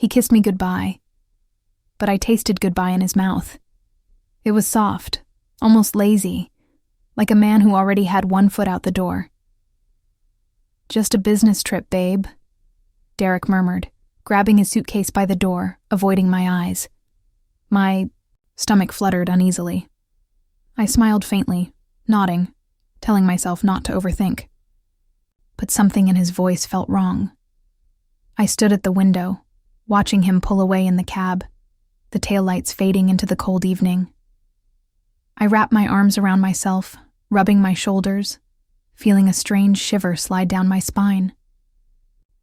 He kissed me goodbye, but I tasted goodbye in his mouth. It was soft, almost lazy, like a man who already had one foot out the door. "Just a business trip, babe," Derek murmured, grabbing his suitcase by the door, avoiding my eyes. My stomach fluttered uneasily. I smiled faintly, nodding, telling myself not to overthink. But something in his voice felt wrong. I stood at the window, watching him pull away in the cab, the taillights fading into the cold evening. I wrapped my arms around myself, rubbing my shoulders, feeling a strange shiver slide down my spine.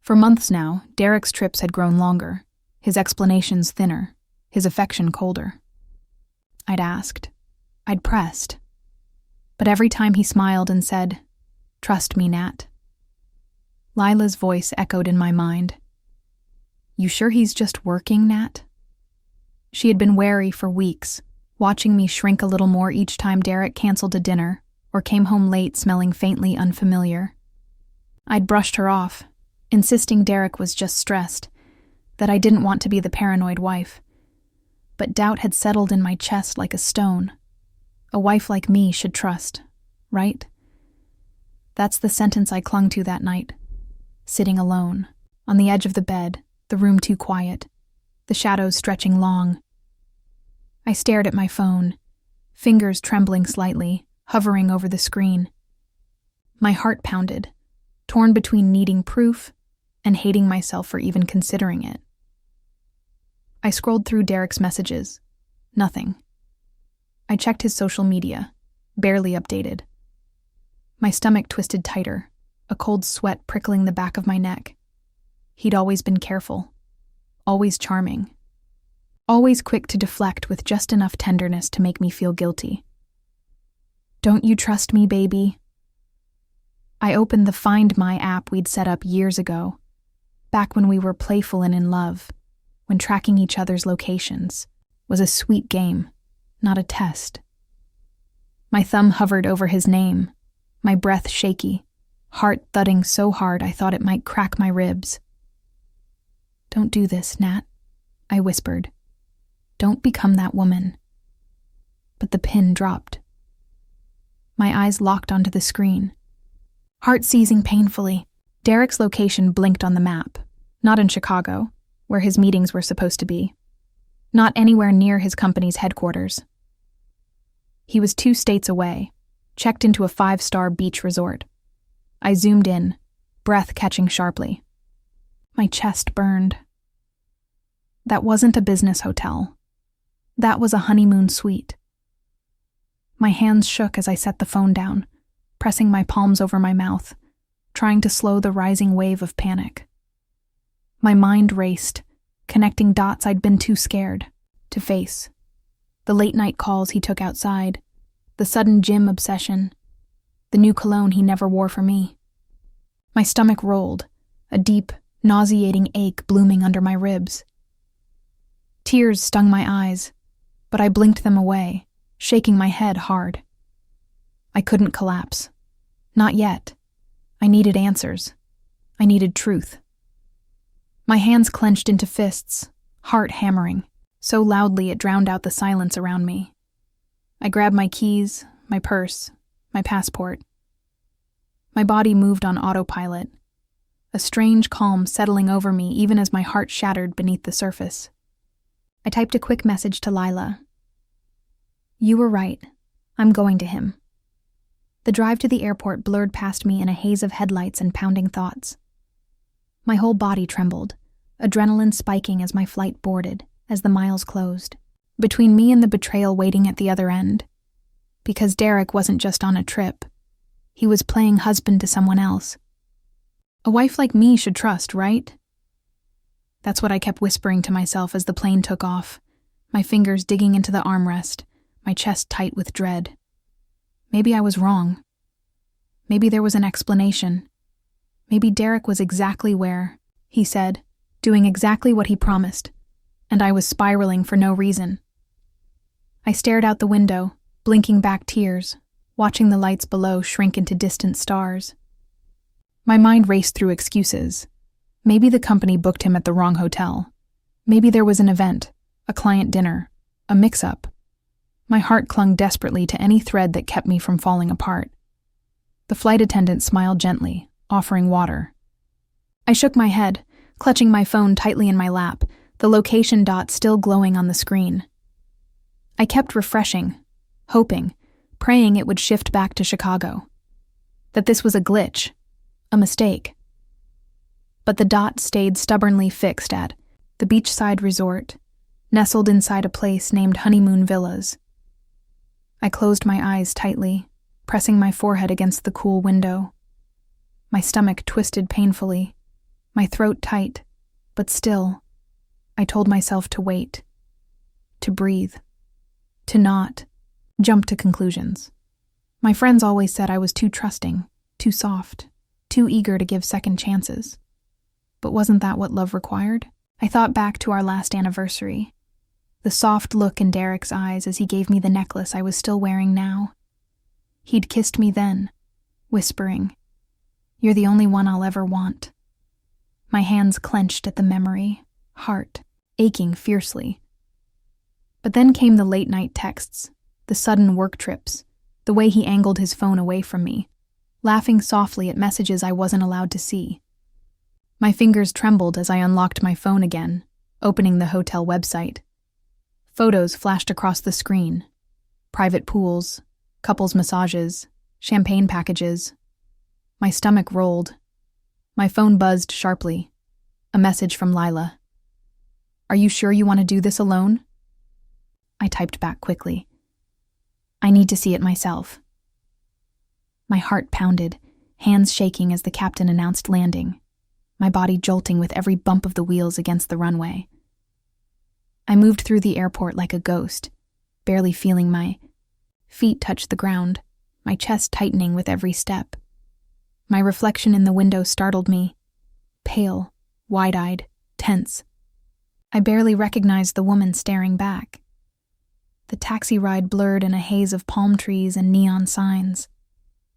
For months now, Derek's trips had grown longer, his explanations thinner, his affection colder. I'd asked. I'd pressed. But every time he smiled and said, "Trust me, Nat." Lila's voice echoed in my mind. "You sure he's just working, Nat?" She had been wary for weeks, watching me shrink a little more each time Derek canceled a dinner or came home late smelling faintly unfamiliar. I'd brushed her off, insisting Derek was just stressed, that I didn't want to be the paranoid wife. But doubt had settled in my chest like a stone. A wife like me should trust, right? That's the sentence I clung to that night, sitting alone, on the edge of the bed, the room too quiet, the shadows stretching long. I stared at my phone, fingers trembling slightly, hovering over the screen. My heart pounded, torn between needing proof and hating myself for even considering it. I scrolled through Derek's messages. Nothing. I checked his social media, barely updated. My stomach twisted tighter, a cold sweat prickling the back of my neck. He'd always been careful, always charming, always quick to deflect with just enough tenderness to make me feel guilty. "Don't you trust me, baby?" I opened the Find My app we'd set up years ago, back when we were playful and in love, when tracking each other's locations was a sweet game, not a test. My thumb hovered over his name, my breath shaky, heart thudding so hard I thought it might crack my ribs. "Don't do this, Nat," I whispered. "Don't become that woman." But the pin dropped. My eyes locked onto the screen. Heart seizing painfully, Derek's location blinked on the map. Not in Chicago, where his meetings were supposed to be. Not anywhere near his company's headquarters. He was 2 states away, checked into a 5-star beach resort. I zoomed in, breath catching sharply. My chest burned. That wasn't a business hotel. That was a honeymoon suite. My hands shook as I set the phone down, pressing my palms over my mouth, trying to slow the rising wave of panic. My mind raced, connecting dots I'd been too scared to face. The late-night calls he took outside, the sudden gym obsession, the new cologne he never wore for me. My stomach rolled, a deep, nauseating ache blooming under my ribs. Tears stung my eyes, but I blinked them away, shaking my head hard. I couldn't collapse. Not yet. I needed answers. I needed truth. My hands clenched into fists, heart hammering, so loudly it drowned out the silence around me. I grabbed my keys, my purse, my passport. My body moved on autopilot, a strange calm settling over me even as my heart shattered beneath the surface. I typed a quick message to Lila. "You were right. I'm going to him." The drive to the airport blurred past me in a haze of headlights and pounding thoughts. My whole body trembled, adrenaline spiking as my flight boarded, as the miles closed. Between me and the betrayal waiting at the other end. Because Derek wasn't just on a trip. He was playing husband to someone else. A wife like me should trust, right? That's what I kept whispering to myself as the plane took off, my fingers digging into the armrest, my chest tight with dread. Maybe I was wrong. Maybe there was an explanation. Maybe Derek was exactly where, he said, doing exactly what he promised, and I was spiraling for no reason. I stared out the window, blinking back tears, watching the lights below shrink into distant stars. My mind raced through excuses. Maybe the company booked him at the wrong hotel. Maybe there was an event, a client dinner, a mix-up. My heart clung desperately to any thread that kept me from falling apart. The flight attendant smiled gently, offering water. I shook my head, clutching my phone tightly in my lap, the location dot still glowing on the screen. I kept refreshing, hoping, praying it would shift back to Chicago. That this was a glitch, a mistake. But the dot stayed stubbornly fixed at the beachside resort, nestled inside a place named Honeymoon Villas. I closed my eyes tightly, pressing my forehead against the cool window. My stomach twisted painfully, my throat tight, but still, I told myself to wait, to breathe, to not jump to conclusions. My friends always said I was too trusting, too soft, too eager to give second chances. But wasn't that what love required? I thought back to our last anniversary, the soft look in Derek's eyes as he gave me the necklace I was still wearing now. He'd kissed me then, whispering, "You're the only one I'll ever want." My hands clenched at the memory, heart aching fiercely. But then came the late-night texts, the sudden work trips, the way he angled his phone away from me, laughing softly at messages I wasn't allowed to see. My fingers trembled as I unlocked my phone again, opening the hotel website. Photos flashed across the screen. Private pools, couples massages, champagne packages. My stomach rolled. My phone buzzed sharply. A message from Lila. "Are you sure you want to do this alone?" I typed back quickly. "I need to see it myself." My heart pounded, hands shaking as the captain announced landing, my body jolting with every bump of the wheels against the runway. I moved through the airport like a ghost, barely feeling my feet touch the ground, my chest tightening with every step. My reflection in the window startled me, pale, wide-eyed, tense. I barely recognized the woman staring back. The taxi ride blurred in a haze of palm trees and neon signs,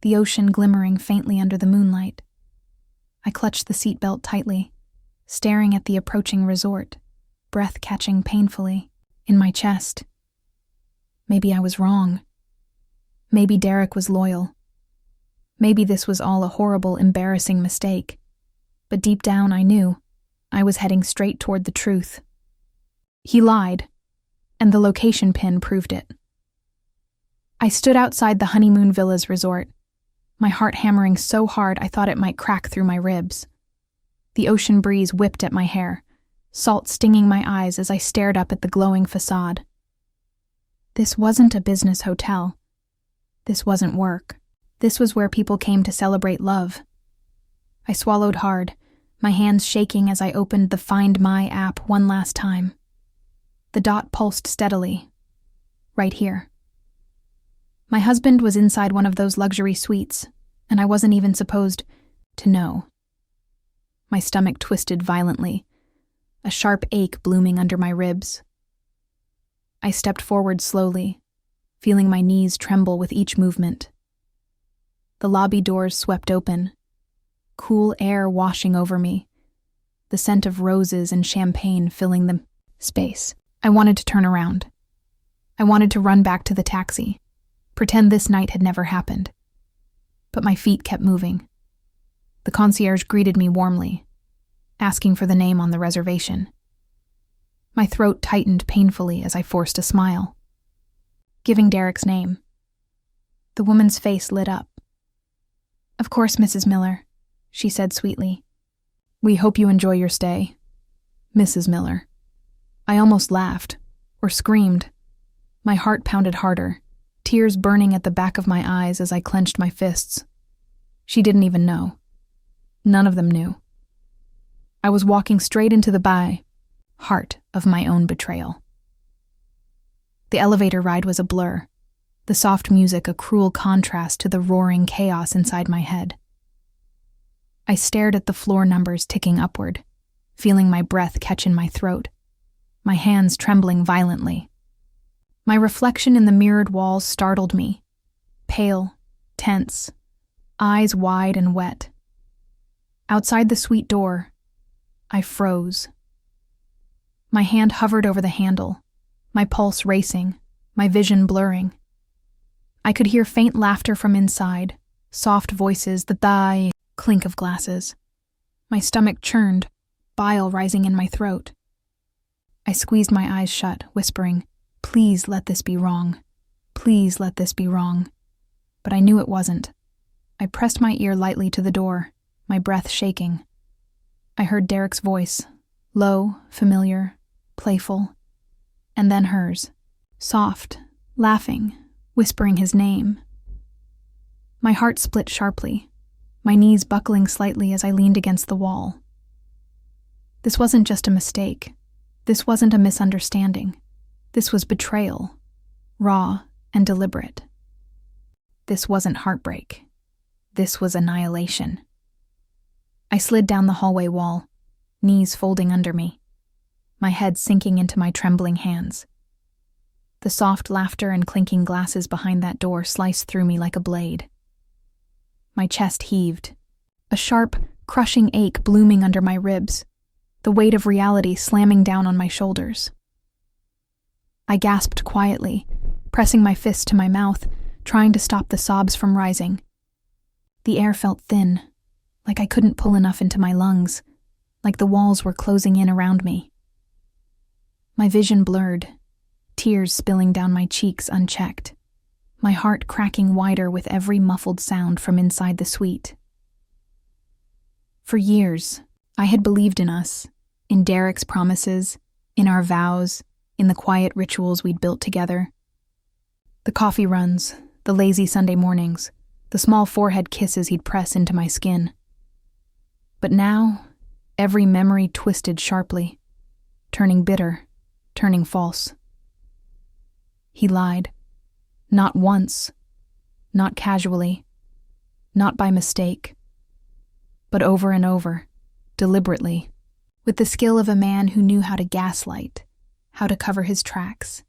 the ocean glimmering faintly under the moonlight. I clutched the seatbelt tightly, staring at the approaching resort, breath catching painfully in my chest. Maybe I was wrong. Maybe Derek was loyal. Maybe this was all a horrible, embarrassing mistake. But deep down I knew I was heading straight toward the truth. He lied, and the location pin proved it. I stood outside the Honeymoon Villas resort, my heart hammering so hard I thought it might crack through my ribs. The ocean breeze whipped at my hair, salt stinging my eyes as I stared up at the glowing facade. This wasn't a business hotel. This wasn't work. This was where people came to celebrate love. I swallowed hard, my hands shaking as I opened the Find My app one last time. The dot pulsed steadily. Right here. My husband was inside one of those luxury suites, and I wasn't even supposed to know. My stomach twisted violently, a sharp ache blooming under my ribs. I stepped forward slowly, feeling my knees tremble with each movement. The lobby doors swept open, cool air washing over me, the scent of roses and champagne filling the space. I wanted to turn around. I wanted to run back to the taxi, pretend this night had never happened. But my feet kept moving. The concierge greeted me warmly, asking for the name on the reservation. My throat tightened painfully as I forced a smile. Giving Derek's name. The woman's face lit up. "Of course, Mrs. Miller," she said sweetly. "We hope you enjoy your stay, Mrs. Miller." I almost laughed, or screamed. My heart pounded harder, tears burning at the back of my eyes as I clenched my fists. She didn't even know. None of them knew. I was walking straight into the heart of my own betrayal. The elevator ride was a blur, the soft music a cruel contrast to the roaring chaos inside my head. I stared at the floor numbers ticking upward, feeling my breath catch in my throat, my hands trembling violently. My reflection in the mirrored walls startled me, pale, tense, eyes wide and wet. Outside the suite door, I froze. My hand hovered over the handle, my pulse racing, my vision blurring. I could hear faint laughter from inside, soft voices, the thigh clink of glasses. My stomach churned, bile rising in my throat. I squeezed my eyes shut, whispering, "Please let this be wrong. Please let this be wrong." But I knew it wasn't. I pressed my ear lightly to the door, my breath shaking. I heard Derek's voice, low, familiar, playful, and then hers, soft, laughing, whispering his name. My heart split sharply, my knees buckling slightly as I leaned against the wall. This wasn't just a mistake. This wasn't a misunderstanding. This was betrayal, raw and deliberate. This wasn't heartbreak. This was annihilation. I slid down the hallway wall, knees folding under me, my head sinking into my trembling hands. The soft laughter and clinking glasses behind that door sliced through me like a blade. My chest heaved, a sharp, crushing ache blooming under my ribs, the weight of reality slamming down on my shoulders. I gasped quietly, pressing my fist to my mouth, trying to stop the sobs from rising. The air felt thin, like I couldn't pull enough into my lungs, like the walls were closing in around me. My vision blurred, tears spilling down my cheeks unchecked, my heart cracking wider with every muffled sound from inside the suite. For years, I had believed in us, in Derek's promises, in our vows, in the quiet rituals we'd built together. The coffee runs, the lazy Sunday mornings, the small forehead kisses he'd press into my skin. But now, every memory twisted sharply, turning bitter, turning false. He lied. Not once, not casually, not by mistake, but over and over, deliberately, with the skill of a man who knew how to gaslight, how to cover his tracks,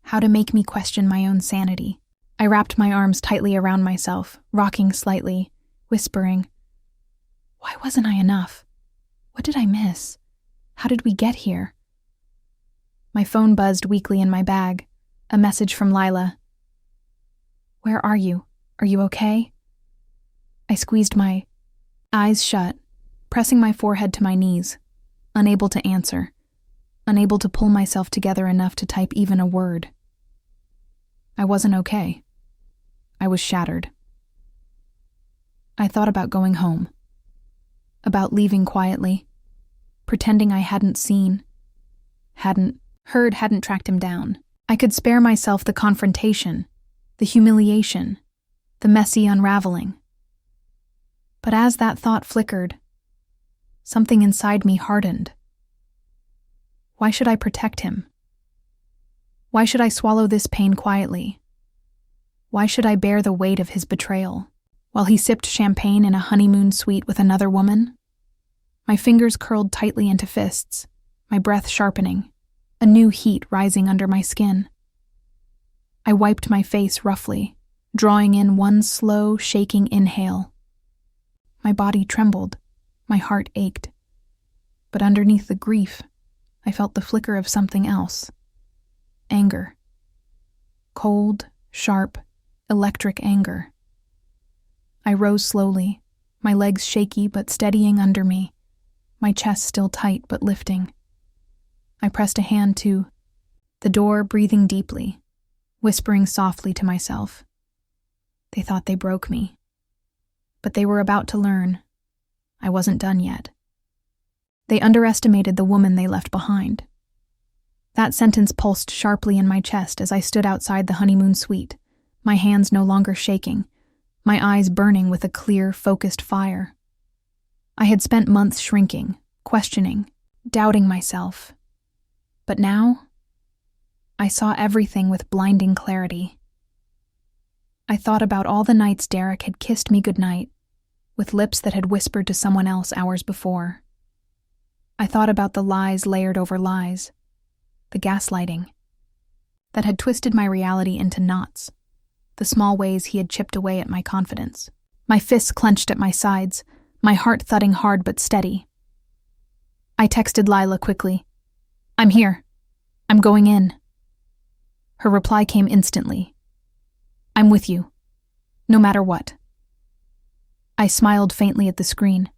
how to make me question my own sanity. I wrapped my arms tightly around myself, rocking slightly, whispering, "Why wasn't I enough? What did I miss? How did we get here?" My phone buzzed weakly in my bag, a message from Lila. "Where are you? Are you okay?" I squeezed my eyes shut, pressing my forehead to my knees, unable to answer, unable to pull myself together enough to type even a word. I wasn't okay. I was shattered. I thought about going home, about leaving quietly, pretending I hadn't seen, hadn't heard, hadn't tracked him down. I could spare myself the confrontation, the humiliation, the messy unraveling. But as that thought flickered, something inside me hardened. Why should I protect him? Why should I swallow this pain quietly? Why should I bear the weight of his betrayal, while he sipped champagne in a honeymoon suite with another woman? My fingers curled tightly into fists, my breath sharpening, a new heat rising under my skin. I wiped my face roughly, drawing in one slow, shaking inhale. My body trembled, my heart ached. But underneath the grief, I felt the flicker of something else. Anger. Cold, sharp, electric anger. I rose slowly, my legs shaky but steadying under me, my chest still tight but lifting. I pressed a hand to the door, breathing deeply, whispering softly to myself. They thought they broke me, but they were about to learn. I wasn't done yet. They underestimated the woman they left behind. That sentence pulsed sharply in my chest as I stood outside the honeymoon suite, my hands no longer shaking, my eyes burning with a clear, focused fire. I had spent months shrinking, questioning, doubting myself. But now, I saw everything with blinding clarity. I thought about all the nights Derek had kissed me goodnight, with lips that had whispered to someone else hours before. I thought about the lies layered over lies, the gaslighting, that had twisted my reality into knots, the small ways he had chipped away at my confidence. My fists clenched at my sides, my heart thudding hard but steady. I texted Lila quickly. I'm here. I'm going in. Her reply came instantly. I'm with you, no matter what. I smiled faintly at the screen,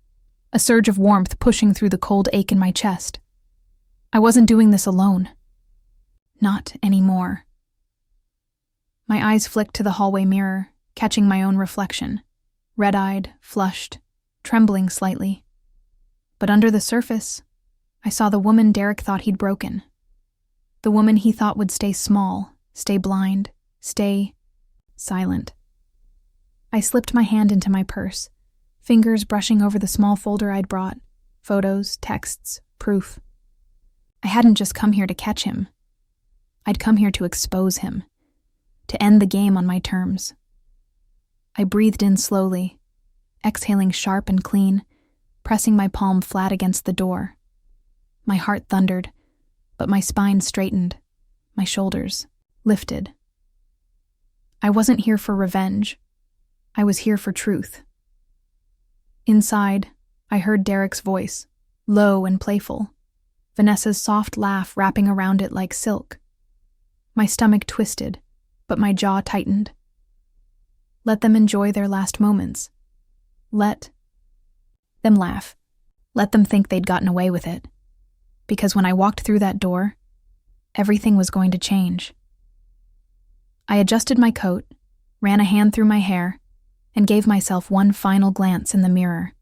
a surge of warmth pushing through the cold ache in my chest. I wasn't doing this alone. Not anymore. My eyes flicked to the hallway mirror, catching my own reflection, red-eyed, flushed, trembling slightly. But under the surface, I saw the woman Derek thought he'd broken. The woman he thought would stay small, stay blind, stay silent. I slipped my hand into my purse, fingers brushing over the small folder I'd brought, photos, texts, proof. I hadn't just come here to catch him. I'd come here to expose him, to end the game on my terms. I breathed in slowly, exhaling sharp and clean, pressing my palm flat against the door. My heart thundered, but my spine straightened, my shoulders lifted. I wasn't here for revenge. I was here for truth. Inside, I heard Derek's voice, low and playful, Vanessa's soft laugh wrapping around it like silk. My stomach twisted, but my jaw tightened. Let them enjoy their last moments. Let them laugh. Let them think they'd gotten away with it. Because when I walked through that door, everything was going to change. I adjusted my coat, ran a hand through my hair, and gave myself one final glance in the mirror.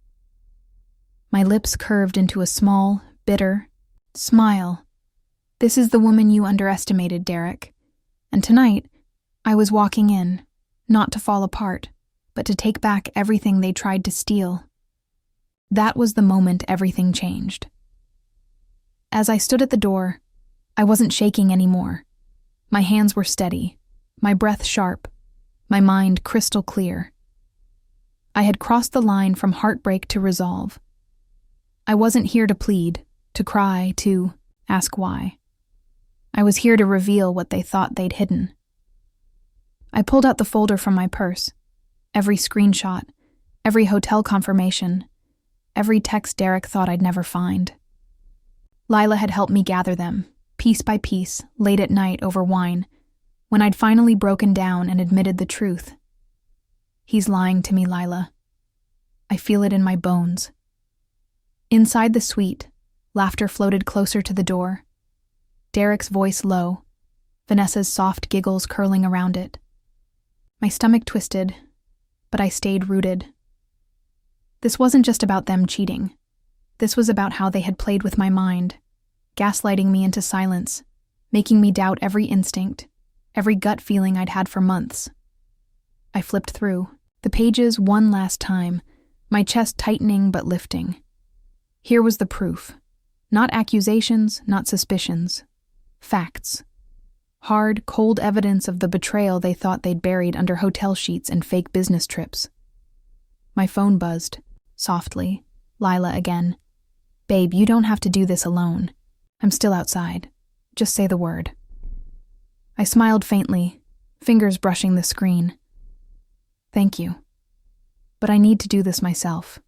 My lips curved into a small, bitter smile. This is the woman you underestimated, Derek. And tonight, I was walking in, not to fall apart, but to take back everything they tried to steal. That was the moment everything changed. As I stood at the door, I wasn't shaking anymore. My hands were steady, my breath sharp, my mind crystal clear. I had crossed the line from heartbreak to resolve. I wasn't here to plead, to cry, to ask why. I was here to reveal what they thought they'd hidden. I pulled out the folder from my purse. Every screenshot, every hotel confirmation, every text Derek thought I'd never find. Lila had helped me gather them, piece by piece, late at night over wine, when I'd finally broken down and admitted the truth. He's lying to me, Lila. I feel it in my bones. Inside the suite, laughter floated closer to the door. Derek's voice low, Vanessa's soft giggles curling around it. My stomach twisted, but I stayed rooted. This wasn't just about them cheating. This was about how they had played with my mind, gaslighting me into silence, making me doubt every instinct, every gut feeling I'd had for months. I flipped through, the pages one last time, my chest tightening but lifting. Here was the proof. Not accusations, not suspicions. Facts. Hard, cold evidence of the betrayal they thought they'd buried under hotel sheets and fake business trips. My phone buzzed, softly. Lila again. Babe, you don't have to do this alone. I'm still outside. Just say the word. I smiled faintly, fingers brushing the screen. Thank you. But I need to do this myself.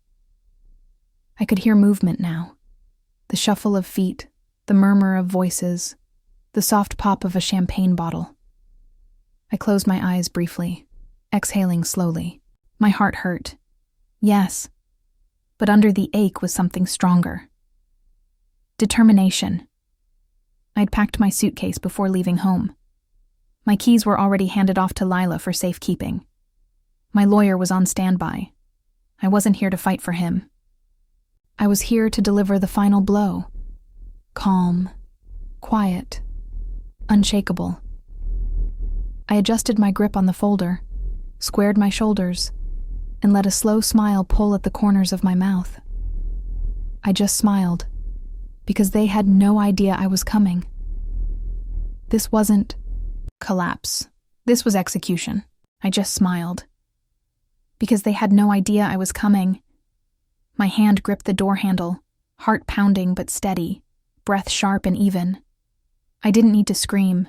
I could hear movement now. The shuffle of feet, the murmur of voices, the soft pop of a champagne bottle. I closed my eyes briefly, exhaling slowly. My heart hurt. Yes. But under the ache was something stronger. Determination. I'd packed my suitcase before leaving home. My keys were already handed off to Lila for safekeeping. My lawyer was on standby. I wasn't here to fight for him. I was here to deliver the final blow. Calm, quiet, unshakable. I adjusted my grip on the folder, squared my shoulders, and let a slow smile pull at the corners of my mouth. I just smiled, because they had no idea I was coming. This wasn't collapse. This was execution. I just smiled. Because they had no idea I was coming. My hand gripped the door handle, heart pounding but steady, breath sharp and even. I didn't need to scream,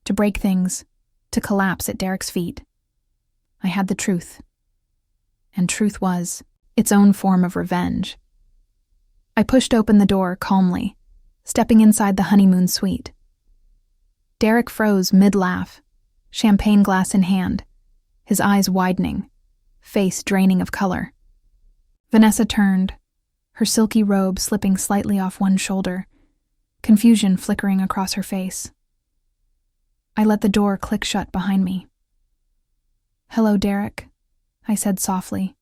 to break things, to collapse at Derek's feet. I had the truth. And truth was its own form of revenge. I pushed open the door calmly, stepping inside the honeymoon suite. Derek froze mid-laugh, champagne glass in hand, his eyes widening, face draining of color. Vanessa turned, her silky robe slipping slightly off one shoulder, confusion flickering across her face. I let the door click shut behind me. "Hello, Derek," I said softly,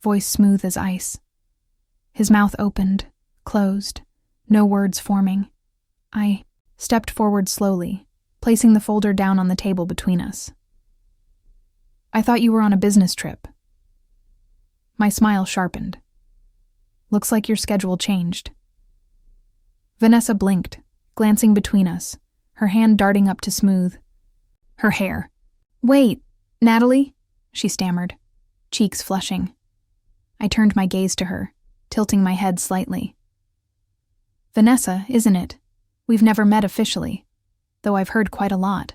voice smooth as ice. His mouth opened, closed, no words forming. I stepped forward slowly, placing the folder down on the table between us. "I thought you were on a business trip." My smile sharpened. "Looks like your schedule changed." Vanessa blinked, glancing between us, her hand darting up to smooth her hair. "Wait, Natalie?" she stammered, cheeks flushing. I turned my gaze to her, tilting my head slightly. "Vanessa, isn't it? We've never met officially, though I've heard quite a lot."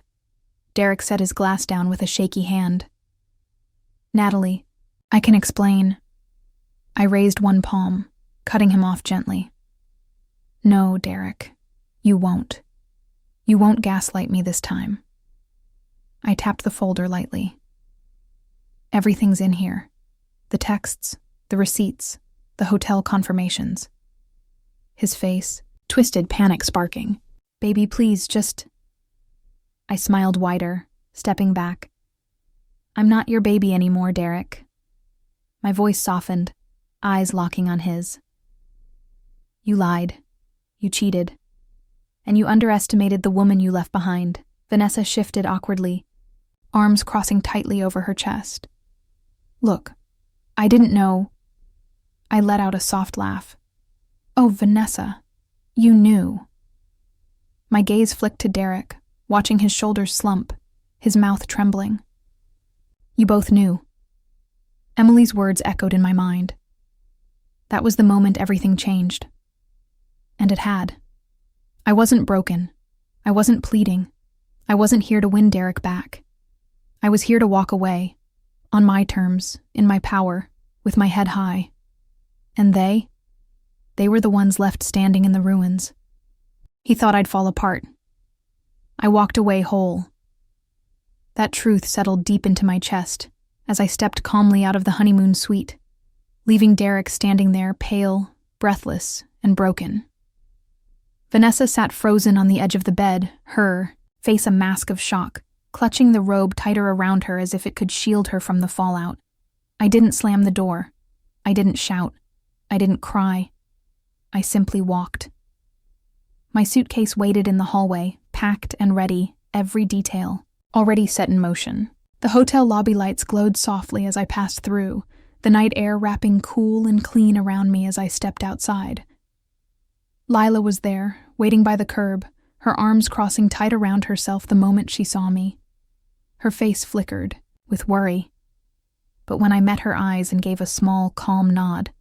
Derek set his glass down with a shaky hand. "Natalie, I can explain." I raised one palm, cutting him off gently. "No, Derek, you won't. You won't gaslight me this time." I tapped the folder lightly. "Everything's in here. The texts, the receipts, the hotel confirmations." His face, twisted, panic sparking. "Baby, please, just..." I smiled wider, stepping back. "I'm not your baby anymore, Derek." My voice softened, eyes locking on his. "You lied. You cheated. And you underestimated the woman you left behind." Vanessa shifted awkwardly, arms crossing tightly over her chest. "Look, I didn't know..." I let out a soft laugh. "Oh, Vanessa, you knew." My gaze flicked to Derek, watching his shoulders slump, his mouth trembling. "You both knew." Emily's words echoed in my mind. That was the moment everything changed. And it had. I wasn't broken. I wasn't pleading. I wasn't here to win Derek back. I was here to walk away, on my terms, in my power, with my head high. And they were the ones left standing in the ruins. He thought I'd fall apart. I walked away whole. That truth settled deep into my chest as I stepped calmly out of the honeymoon suite, leaving Derek standing there pale, breathless, and broken. Vanessa sat frozen on the edge of the bed, her face a mask of shock, clutching the robe tighter around her as if it could shield her from the fallout. I didn't slam the door. I didn't shout. I didn't cry. I simply walked. My suitcase waited in the hallway, packed and ready, every detail already set in motion. The hotel lobby lights glowed softly as I passed through, the night air wrapping cool and clean around me as I stepped outside. Lila was there, waiting by the curb, her arms crossing tight around herself the moment she saw me. Her face flickered, with worry. But when I met her eyes and gave a small, calm nod,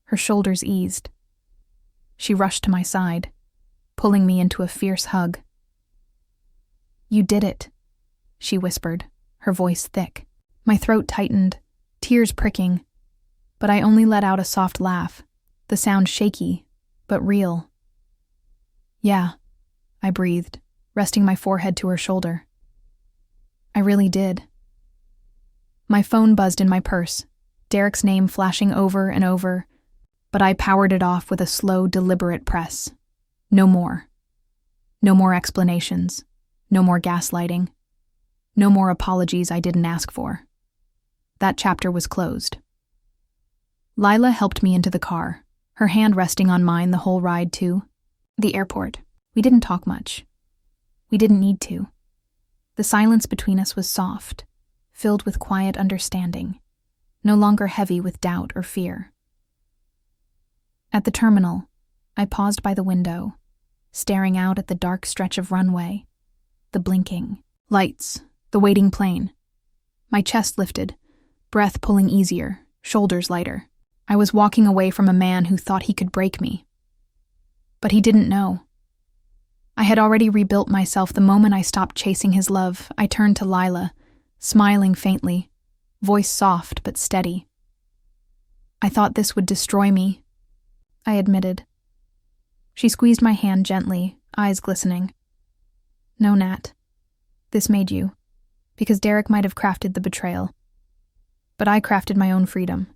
her shoulders eased. She rushed to my side, pulling me into a fierce hug. "You did it," she whispered, her voice thick. My throat tightened, tears pricking, but I only let out a soft laugh, the sound shaky, but real. "Yeah," I breathed, resting my forehead to her shoulder. "I really did." My phone buzzed in my purse, Derek's name flashing over and over, but I powered it off with a slow, deliberate press. No more. No more explanations. No more gaslighting. No more apologies I didn't ask for. That chapter was closed. Lila helped me into the car, her hand resting on mine the whole ride to the airport. We didn't talk much. We didn't need to. The silence between us was soft, filled with quiet understanding, no longer heavy with doubt or fear. At the terminal, I paused by the window, staring out at the dark stretch of runway, the blinking lights, the waiting plane. My chest lifted, breath pulling easier, shoulders lighter. I was walking away from a man who thought he could break me. But he didn't know. I had already rebuilt myself the moment I stopped chasing his love. I turned to Lila, smiling faintly, voice soft but steady. "I thought this would destroy me," I admitted. She squeezed my hand gently, eyes glistening. No, Nat. This made you. Because Derek might have crafted the betrayal. But I crafted my own freedom.